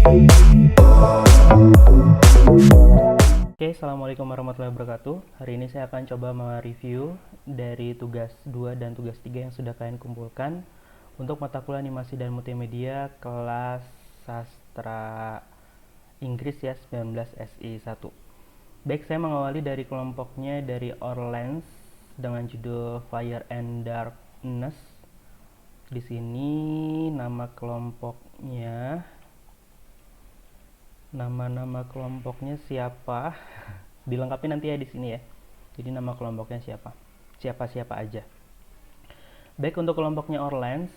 Oke, assalamualaikum warahmatullahi wabarakatuh. Hari ini saya akan coba mereview dari tugas 2 dan tugas 3 yang sudah kalian kumpulkan untuk mata kuliah animasi dan multimedia kelas sastra Inggris ya 19 SI 1. Baik, saya mengawali dari kelompoknya dari Orleans dengan judul Fire and Darkness. Di sini nama kelompoknya siapa? Dilengkapi nanti ya di sini ya. Jadi nama kelompoknya siapa? Siapa aja. Baik, untuk kelompoknya Orleans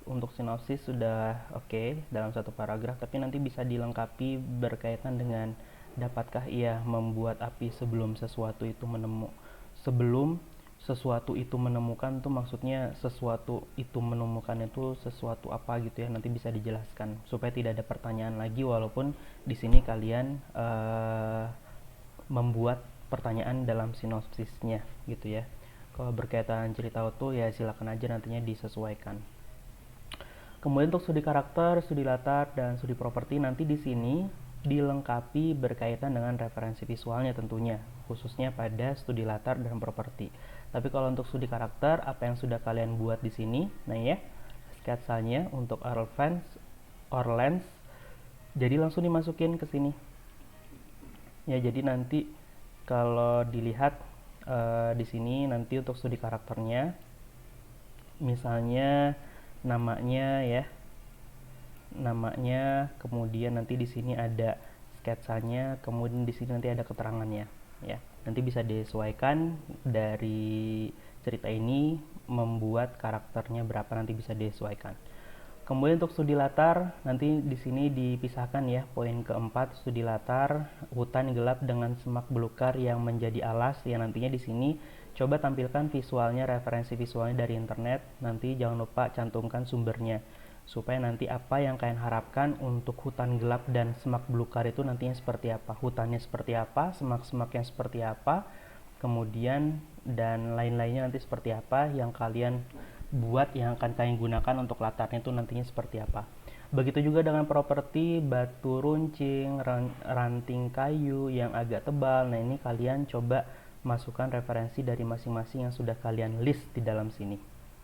untuk sinopsis sudah oke dalam satu paragraf, tapi nanti bisa dilengkapi berkaitan dengan dapatkah ia membuat api sebelum sesuatu itu menemukan tuh maksudnya sesuatu itu menemukan itu sesuatu apa gitu ya, nanti bisa dijelaskan supaya tidak ada pertanyaan lagi, walaupun di sini kalian membuat pertanyaan dalam sinopsisnya gitu ya. Kalau berkaitan cerita utuh ya silakan aja nantinya disesuaikan. Kemudian untuk studi karakter, studi latar, dan studi properti nanti di sini dilengkapi berkaitan dengan referensi visualnya tentunya, khususnya pada studi latar dan properti. Tapi kalau untuk studi karakter, apa yang sudah kalian buat di sini, nah ya, sketsanya untuk Orleans, jadi langsung dimasukin ke sini. Ya, jadi nanti kalau dilihat di sini nanti untuk studi karakternya, misalnya namanya, kemudian nanti di sini ada sketsanya, kemudian di sini nanti ada keterangannya ya. Nanti bisa disesuaikan dari cerita ini membuat karakternya berapa, nanti bisa disesuaikan. Kemudian untuk studi latar nanti di sini dipisahkan ya. Poin keempat, studi latar hutan gelap dengan semak belukar yang menjadi alas, yang nantinya di sini coba tampilkan visualnya, referensi visualnya dari internet. Nanti jangan lupa cantumkan sumbernya supaya nanti apa yang kalian harapkan untuk hutan gelap dan semak belukar itu nantinya seperti apa, hutannya seperti apa, semak-semaknya seperti apa, kemudian dan lain-lainnya nanti seperti apa yang kalian buat, yang akan kalian gunakan untuk latarnya itu nantinya seperti apa. Begitu juga dengan properti batu runcing, ranting kayu yang agak tebal. Nah, ini kalian coba masukkan referensi dari masing-masing yang sudah kalian list di dalam sini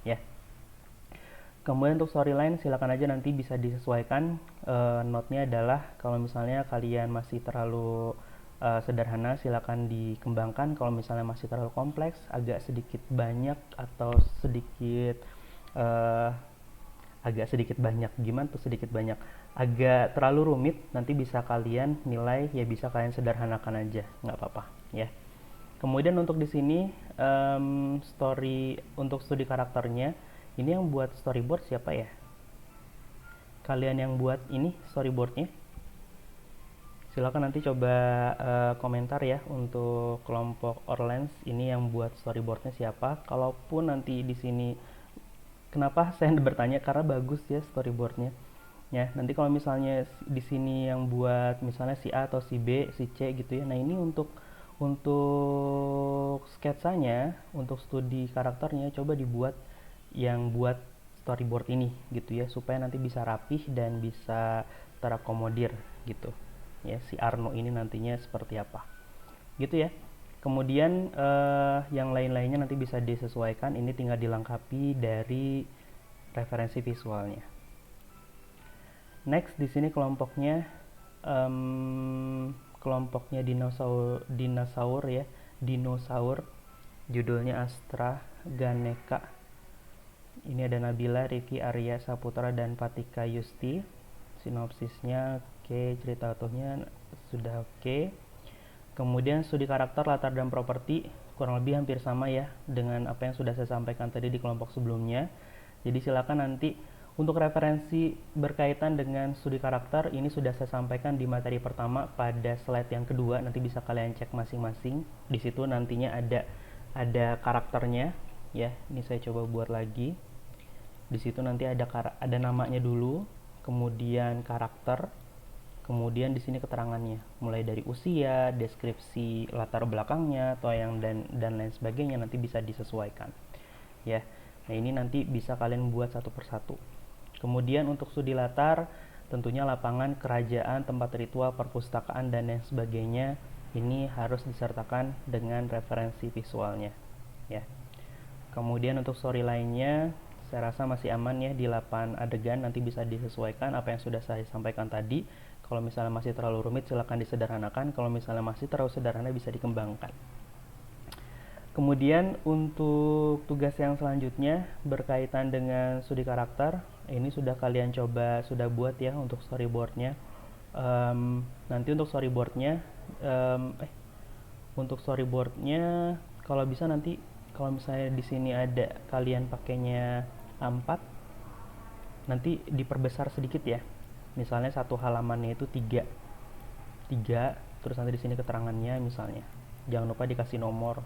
ya. Kemudian untuk storyline silakan aja nanti bisa disesuaikan. Note-nya adalah kalau misalnya kalian masih terlalu sederhana silakan dikembangkan, kalau misalnya masih terlalu kompleks, agak sedikit banyak atau sedikit banyak, gimana tuh sedikit banyak, agak terlalu rumit, nanti bisa kalian nilai ya, bisa kalian sederhanakan aja, nggak apa-apa ya. Kemudian untuk di sini untuk studi karakternya, ini yang buat storyboard siapa ya? Kalian yang buat ini storyboardnya? Silakan nanti coba komentar ya untuk kelompok Orleans ini yang buat storyboardnya siapa. Kalaupun nanti di sini, kenapa saya bertanya, karena bagus ya storyboardnya. Ya, nanti kalau misalnya di sini yang buat misalnya si A atau si B, si C gitu ya. Nah, ini untuk sketsanya, untuk studi karakternya coba dibuat yang buat storyboard ini gitu ya, supaya nanti bisa rapih dan bisa terakomodir gitu ya, si Arno ini nantinya seperti apa gitu ya. Kemudian yang lain-lainnya nanti bisa disesuaikan, ini tinggal dilengkapi dari referensi visualnya. Next di sini kelompoknya dinosaur ya, judulnya Astra Ganeka. Ini ada Nabila, Riki, Arya Saputra, dan Patika Yusti. Sinopsisnya oke, cerita utuhnya sudah oke. Kemudian studi karakter, latar, dan properti kurang lebih hampir sama ya dengan apa yang sudah saya sampaikan tadi di kelompok sebelumnya. Jadi silakan nanti untuk referensi berkaitan dengan studi karakter ini sudah saya sampaikan di materi pertama pada slide yang kedua, nanti bisa kalian cek masing-masing. Di situ nantinya ada karakternya ya. Ini saya coba buat lagi. Di situ nanti ada namanya dulu, kemudian karakter, kemudian di sini keterangannya, mulai dari usia, deskripsi latar belakangnya, atau yang dan lain sebagainya, nanti bisa disesuaikan ya. Nah, ini nanti bisa kalian buat satu persatu. Kemudian untuk studi latar tentunya lapangan, kerajaan, tempat ritual, perpustakaan, dan lain sebagainya ini harus disertakan dengan referensi visualnya ya. Kemudian untuk storyline-nya saya rasa masih aman ya di 8 adegan, nanti bisa disesuaikan apa yang sudah saya sampaikan tadi. Kalau misalnya masih terlalu rumit silahkan disederhanakan, kalau misalnya masih terlalu sederhana bisa dikembangkan. Kemudian untuk tugas yang selanjutnya berkaitan dengan studi karakter, ini sudah kalian coba sudah buat ya untuk storyboardnya. Nanti untuk storyboardnya, untuk storyboardnya kalau bisa nanti kalau misalnya di sini ada kalian pakainya A4, nanti diperbesar sedikit ya. Misalnya satu halamannya itu 3, terus nanti di sini keterangannya misalnya. Jangan lupa dikasih nomor.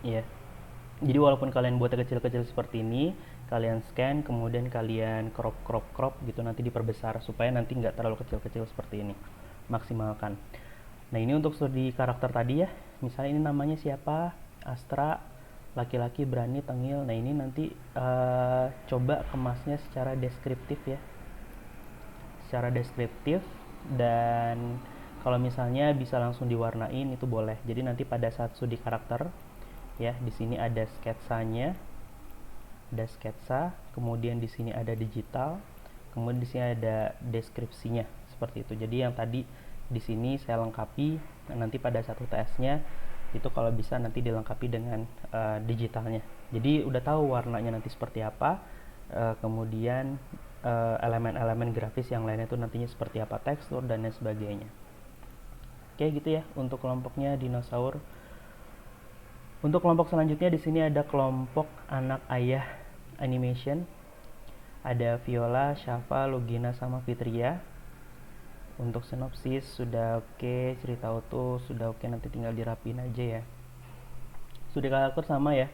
Ya. Jadi walaupun kalian buatnya kecil-kecil seperti ini, kalian scan kemudian kalian crop gitu, nanti diperbesar supaya nanti nggak terlalu kecil-kecil seperti ini. Maksimalkan. Nah ini untuk studi karakter tadi ya. Misalnya ini namanya siapa, Astra, laki-laki, berani, tengil. Nah ini nanti coba kemasnya secara deskriptif ya, secara deskriptif, dan kalau misalnya bisa langsung diwarnain itu boleh. Jadi nanti pada saat studi karakter ya, di sini ada sketsanya, ada sketsa, kemudian di sini ada digital, kemudian di sini ada deskripsinya seperti itu. Jadi yang tadi di sini saya lengkapi, nanti pada satu UTS-nya itu kalau bisa nanti dilengkapi dengan digitalnya. Jadi udah tahu warnanya nanti seperti apa, kemudian elemen-elemen grafis yang lainnya itu nantinya seperti apa, tekstur dan lain sebagainya. Oke gitu ya untuk kelompoknya dinosaur. Untuk kelompok selanjutnya di sini ada kelompok anak ayah animation. Ada Viola, Syafa, Lugina sama Fitria. Untuk sinopsis sudah oke, cerita utuh sudah oke, nanti tinggal dirapin aja ya. Studi karakter sama ya.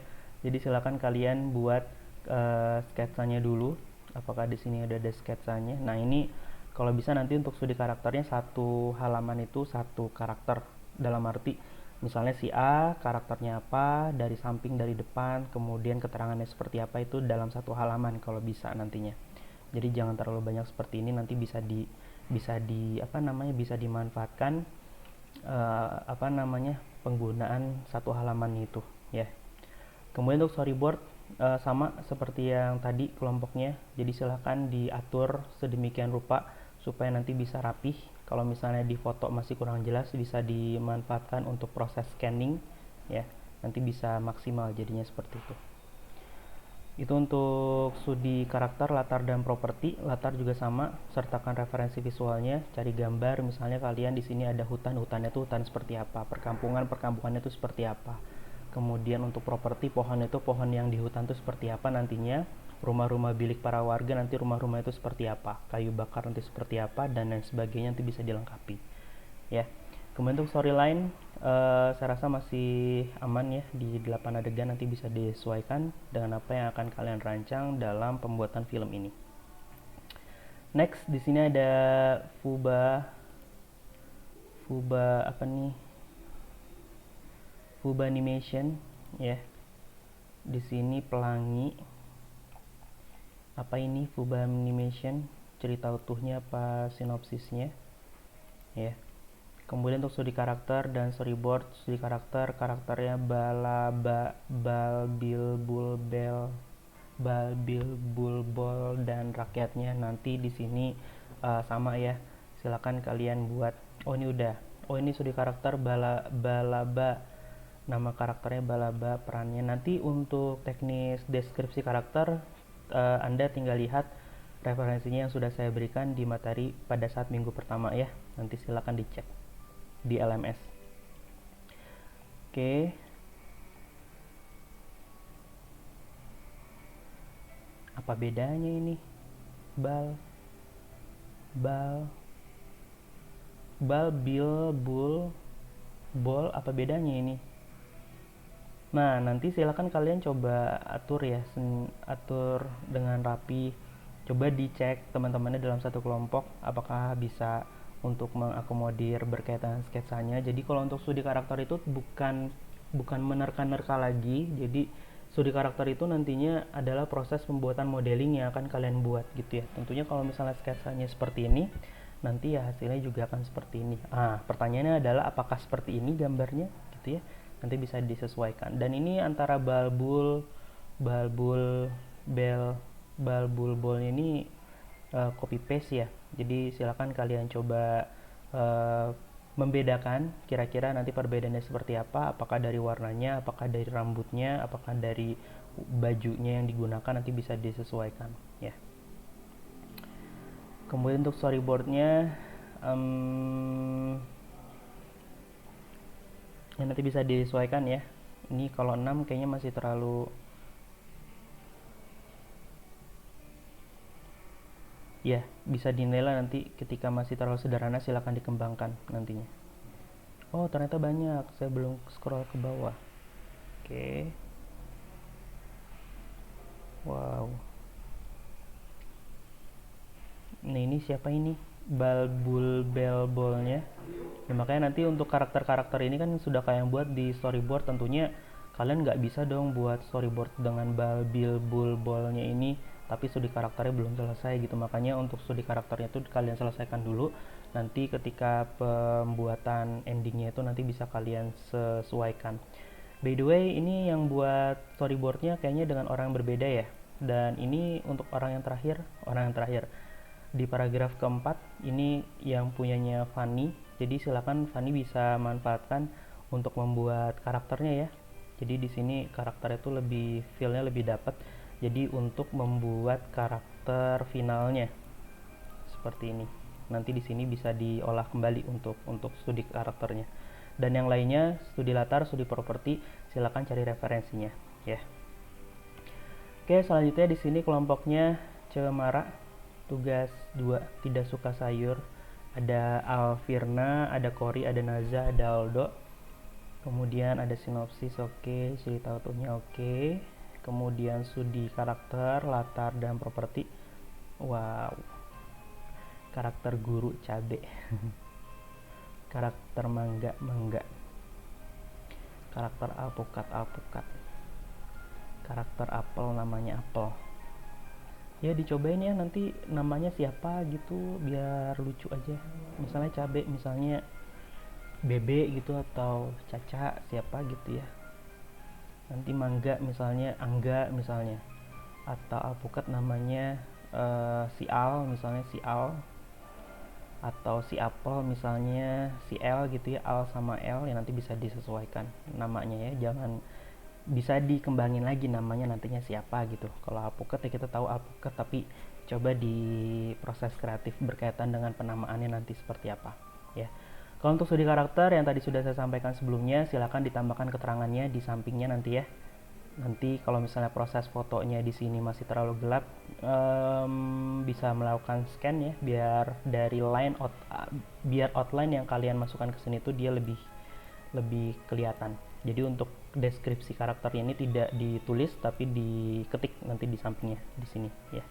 Jadi silakan kalian buat sketsanya dulu. Apakah di sini ada sketsanya? Nah, ini kalau bisa nanti untuk studi karakternya satu halaman itu satu karakter, dalam arti misalnya si A karakternya apa, dari samping, dari depan, kemudian keterangannya seperti apa, itu dalam satu halaman kalau bisa nantinya. Jadi jangan terlalu banyak seperti ini, nanti bisa dimanfaatkan penggunaan satu halaman itu ya. Kemudian untuk storyboard sama seperti yang tadi kelompoknya, jadi silahkan diatur sedemikian rupa supaya nanti bisa rapih. Kalau misalnya di foto masih kurang jelas, bisa dimanfaatkan untuk proses scanning ya, nanti bisa maksimal jadinya seperti itu. Itu untuk studi karakter, latar dan properti. Latar juga sama, sertakan referensi visualnya, cari gambar. Misalnya kalian di sini ada hutan, hutannya itu hutan seperti apa, perkampungannya itu seperti apa. Kemudian untuk properti, pohon itu pohon yang di hutan itu seperti apa nantinya. Rumah-rumah bilik para warga nanti rumah-rumah itu seperti apa, kayu bakar nanti seperti apa, dan lain sebagainya nanti bisa dilengkapi ya. Kemudian untuk storyline saya rasa masih aman ya, di 8 adegan nanti bisa disesuaikan dengan apa yang akan kalian rancang dalam pembuatan film ini. Next di sini ada Fuba apa nih? Fuba animation ya. Di sini pelangi. Apa ini Fuba animation? Cerita utuhnya apa sinopsisnya? Ya. Kemudian untuk studi karakter dan storyboard, studi karakternya Balaba, Balbil, Bulbol dan rakyatnya. Nanti di sini sama ya. Silakan kalian buat. Oh ini udah. Oh ini studi karakter Balaba. Nama karakternya Balaba, perannya. Nanti untuk teknis deskripsi karakter Anda tinggal lihat referensinya yang sudah saya berikan di materi pada saat minggu pertama ya. Nanti silakan dicek di LMS. Oke. Apa bedanya ini? Bal, bil, bol, apa bedanya ini? Nah, nanti silakan kalian coba atur ya, atur dengan rapi. Coba dicek teman-temannya dalam satu kelompok apakah bisa untuk mengakomodir berkaitan sketsanya. Jadi kalau untuk studi karakter itu bukan menerka-nerka lagi. Jadi studi karakter itu nantinya adalah proses pembuatan modeling yang akan kalian buat gitu ya. Tentunya kalau misalnya sketsanya seperti ini, nanti ya hasilnya juga akan seperti ini. Pertanyaannya adalah apakah seperti ini gambarnya gitu ya. Nanti bisa disesuaikan. Dan ini antara balbul bolnya ini copy paste ya. Jadi silakan kalian coba membedakan kira-kira nanti perbedaannya seperti apa, apakah dari warnanya, apakah dari rambutnya, apakah dari bajunya yang digunakan, nanti bisa disesuaikan ya. Kemudian untuk storyboardnya ya nanti bisa disesuaikan ya. Ini kalau 6 kayaknya masih terlalu ya, bisa dinilai nanti ketika masih terlalu sederhana, silahkan dikembangkan nantinya. Oh ternyata banyak, saya belum scroll ke bawah. Oke. Wow. Nah ini siapa ini? Belbolnya. Ya, makanya nanti untuk karakter-karakter ini kan sudah kalian buat di storyboard, tentunya kalian nggak bisa dong buat storyboard dengan bolnya ini tapi studi karakternya belum selesai gitu. Makanya untuk studi karakternya itu kalian selesaikan dulu, nanti ketika pembuatan endingnya itu nanti bisa kalian sesuaikan. By the way, ini yang buat storyboardnya kayaknya dengan orang yang berbeda ya. Dan ini untuk orang yang terakhir di paragraf keempat ini yang punyanya Fanny. Jadi silakan Fanny bisa manfaatkan untuk membuat karakternya ya. Jadi di sini karakternya itu lebih feel-nya lebih dapat. Jadi untuk membuat karakter finalnya seperti ini. Nanti di sini bisa diolah kembali untuk studi karakternya. Dan yang lainnya, studi latar, studi properti, silakan cari referensinya ya. Oke, selanjutnya di sini kelompoknya Cemara. Tugas 2, tidak suka sayur. Ada Alvirna, ada Kori, ada Naza, ada Aldo. Kemudian ada sinopsis, oke, cerita utuhnya oke. Kemudian studi karakter, latar, dan properti. Wow. Karakter guru cabe. Karakter mangga. Karakter alpukat. Karakter apel, namanya apel. Ya dicobain ya nanti namanya siapa gitu biar lucu aja. Misalnya cabe, misalnya bebe gitu, atau caca siapa gitu ya. Nanti mangga misalnya angga misalnya, atau alpukat namanya si Al misalnya, si Al, atau si apel misalnya si L gitu ya. Al sama L ya nanti bisa disesuaikan namanya ya, jangan bisa dikembangin lagi namanya nantinya siapa gitu. Kalau alpukat ya kita tahu alpukat, tapi coba di proses kreatif berkaitan dengan penamaannya nanti seperti apa ya. Kalau untuk studi karakter yang tadi sudah saya sampaikan sebelumnya, silakan ditambahkan keterangannya di sampingnya nanti ya. Nanti kalau misalnya proses fotonya di sini masih terlalu gelap, bisa melakukan scan ya, biar dari biar outline yang kalian masukkan ke sini tuh dia lebih kelihatan. Jadi untuk deskripsi karakternya ini tidak ditulis tapi diketik nanti di sampingnya di sini ya.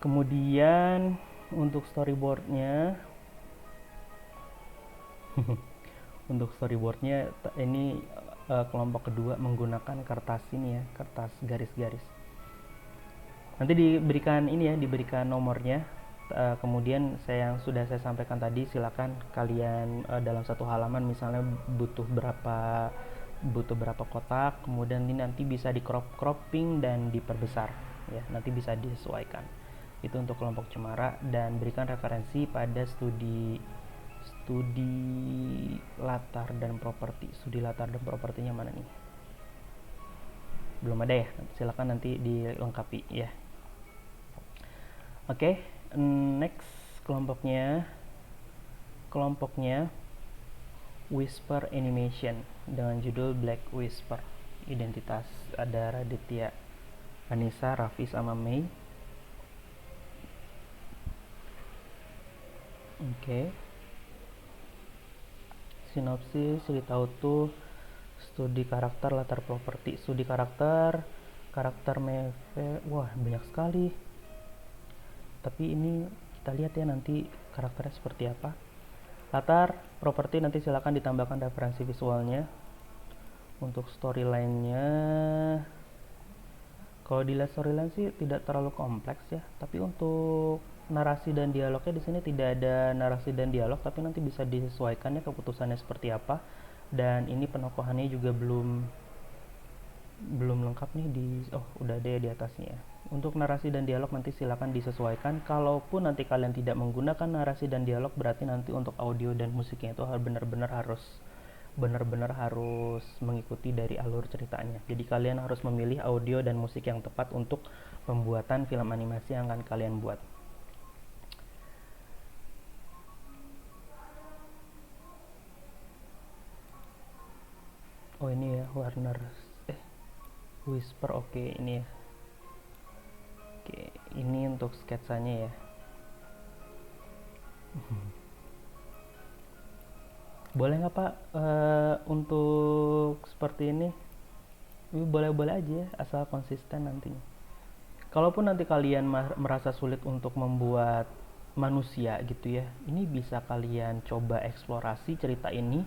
Kemudian untuk storyboardnya ini kelompok kedua menggunakan kertas ini ya, kertas garis-garis. Nanti diberikan ini ya, diberikan nomornya. Kemudian yang sudah saya sampaikan tadi, silakan kalian dalam satu halaman misalnya butuh berapa kotak, kemudian ini nanti bisa di cropping dan diperbesar ya, nanti bisa disesuaikan. Itu untuk kelompok Cemara. Dan berikan referensi pada studi latar dan properti. Studi latar dan propertinya mana nih? Belum ada ya, silakan nanti dilengkapi ya. Oke, next kelompoknya Whisper Animation dengan judul Black Whisper. Identitas ada Raditya, Anissa, Raffi sama Mei. Oke. Sinopsis, cerita utuh, studi karakter, latar properti. Studi karakter Meve, wah banyak sekali. Tapi ini kita lihat ya nanti karakternya seperti apa. Latar properti nanti silakan ditambahkan referensi visualnya. Untuk storyline-nya, kalau dilihat storyline sih tidak terlalu kompleks ya, tapi untuk narasi dan dialognya di sini tidak ada narasi dan dialog, tapi nanti bisa disesuaikannya keputusannya seperti apa. Dan ini penokohannya juga belum lengkap nih udah ada di atasnya. Untuk narasi dan dialog nanti silakan disesuaikan. Kalaupun nanti kalian tidak menggunakan narasi dan dialog, berarti nanti untuk audio dan musiknya itu benar-benar harus mengikuti dari alur ceritanya. Jadi kalian harus memilih audio dan musik yang tepat untuk pembuatan film animasi yang akan kalian buat. Oh ini ya, Warner Whisper. Oke, ini ya. Oke, ini untuk sketsanya ya. Boleh nggak Pak untuk seperti ini? Boleh-boleh aja ya, asal konsisten nantinya. Kalaupun nanti kalian merasa sulit untuk membuat manusia gitu ya, ini bisa kalian coba eksplorasi cerita ini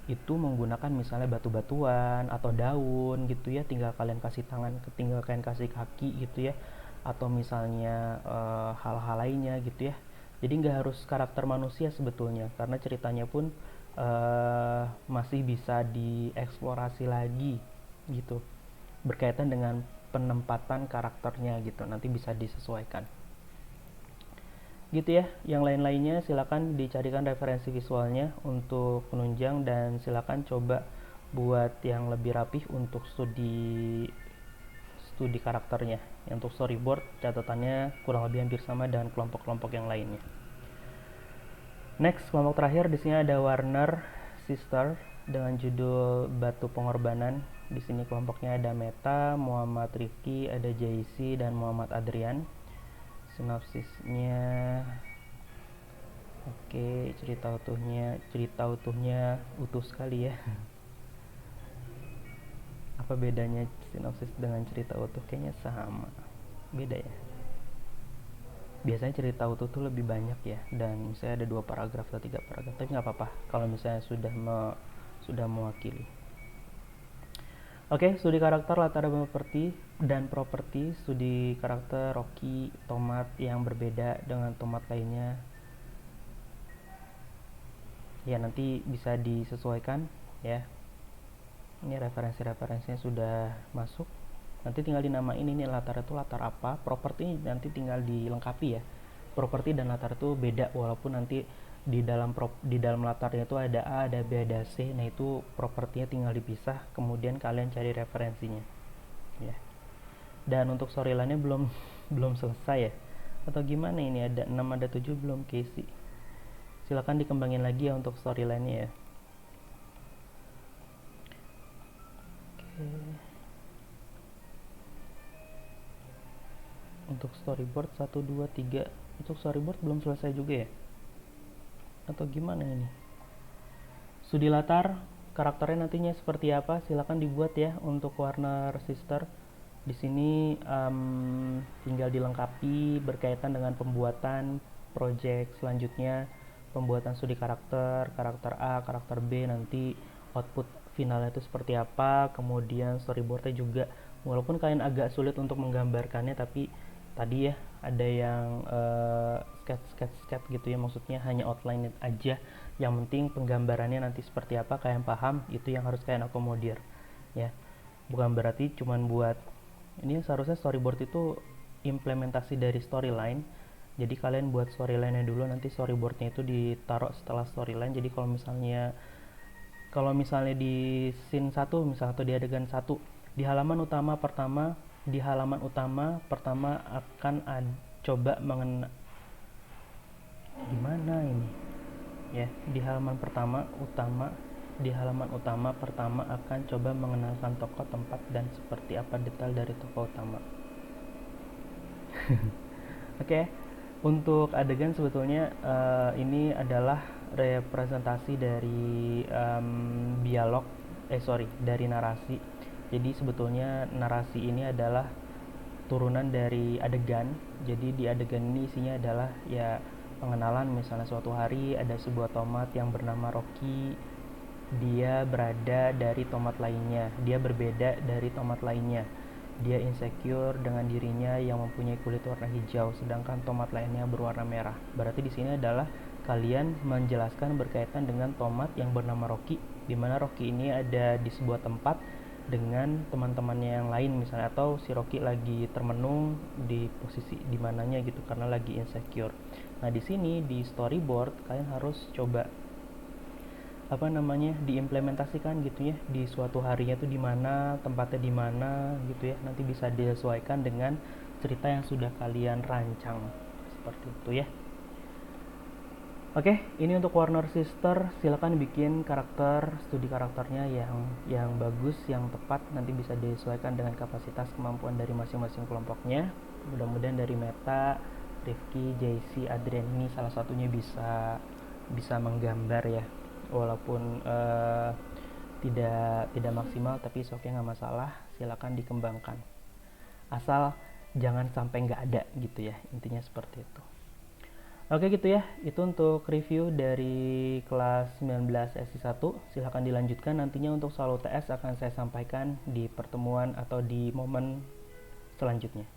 itu menggunakan misalnya batu-batuan atau daun gitu ya, tinggal kalian kasih tangan, tinggal kalian kasih kaki gitu ya, atau misalnya hal-hal lainnya gitu ya. Jadi nggak harus karakter manusia sebetulnya, karena ceritanya pun masih bisa dieksplorasi lagi gitu, berkaitan dengan penempatan karakternya gitu, nanti bisa disesuaikan gitu ya. Yang lain-lainnya silakan dicarikan referensi visualnya untuk penunjang, dan silakan coba buat yang lebih rapih untuk studi karakternya. Untuk storyboard catatannya kurang lebih hampir sama dengan kelompok-kelompok yang lainnya. Next, kelompok terakhir di sini ada Warner Sister dengan judul Batu Pengorbanan. Di sini kelompoknya ada Meta, Muhammad Rifki, ada JC, dan Muhammad Adrian. Sinopsisnya, oke, cerita utuhnya utuh sekali ya. Apa bedanya sinopsis dengan cerita utuh? Kayaknya sama, beda ya. Biasanya cerita utuh tuh lebih banyak ya, dan misalnya ada 2 paragraf atau 3 paragraf, tapi nggak apa-apa kalau misalnya sudah mewakili. Oke, studi karakter latar dan properti. Studi karakter Rocky, tomat yang berbeda dengan tomat lainnya. Ya, nanti bisa disesuaikan ya. Ini referensinya sudah masuk. Nanti tinggal dinamain ini latar itu latar apa. Properti nanti tinggal dilengkapi ya. Properti dan latar itu beda, walaupun nanti di dalam latarnya itu ada A, ada B, ada C. Nah, itu propertinya tinggal dipisah, kemudian kalian cari referensinya ya. Dan untuk storyline-nya belum selesai ya, atau gimana ini, ada 6 ada 7 belum keisi. Silakan dikembangin lagi ya untuk storyline-nya ya. Oke. Untuk storyboard 1 2 3. Untuk storyboard belum selesai juga ya, atau gimana ini? Studi latar karakternya nantinya seperti apa, silakan dibuat ya untuk Warner Sister. Di sini tinggal dilengkapi berkaitan dengan pembuatan project selanjutnya, pembuatan studi karakter A, karakter B, nanti output finalnya itu seperti apa, kemudian storyboardnya juga. Walaupun kalian agak sulit untuk menggambarkannya, tapi tadi ya ada yang sketch gitu ya, maksudnya hanya outline aja, yang penting penggambarannya nanti seperti apa kalian paham, itu yang harus kalian akomodir ya. Bukan berarti cuman buat ini, seharusnya storyboard itu implementasi dari storyline. Jadi kalian buat storyline-nya dulu, nanti storyboardnya itu ditaruh setelah storyline. Jadi kalau misalnya di scene 1 misalnya, atau di adegan 1 di halaman utama pertama akan coba gimana ini ya, di halaman utama pertama akan coba mengenalkan tokoh, tempat, dan seperti apa detail dari tokoh utama. Oke. Untuk adegan sebetulnya ini adalah representasi dari dari narasi. Jadi sebetulnya narasi ini adalah turunan dari adegan. Jadi di adegan ini isinya adalah ya pengenalan, misalnya suatu hari ada sebuah tomat yang bernama Rocky, dia berada dari tomat lainnya, dia berbeda dari tomat lainnya, dia insecure dengan dirinya yang mempunyai kulit warna hijau, sedangkan tomat lainnya berwarna merah. Berarti di sini adalah kalian menjelaskan berkaitan dengan tomat yang bernama Rocky, di mana Rocky ini ada di sebuah tempat dengan teman-temannya yang lain misalnya, atau si Rocky lagi termenung di posisi di mananya gitu karena lagi insecure. Nah, di sini di storyboard kalian harus coba diimplementasikan gitu ya, di suatu harinya tuh di mana, tempatnya di mana gitu ya, nanti bisa disesuaikan dengan cerita yang sudah kalian rancang seperti itu ya. Oke, ini untuk Warner Sister, silakan bikin karakter, studi karakternya yang bagus, yang tepat, nanti bisa disesuaikan dengan kapasitas kemampuan dari masing-masing kelompoknya. Mudah-mudahan dari Meta, Rifki, JC, Adrian ini salah satunya bisa menggambar ya, walaupun tidak maksimal, tapi oke, nggak masalah, silakan dikembangkan. Asal jangan sampai nggak ada gitu ya, intinya seperti itu. Oke gitu ya, itu untuk review dari kelas 19 sesi 1. Silahkan dilanjutkan, nantinya untuk soal UTS akan saya sampaikan di pertemuan atau di momen selanjutnya.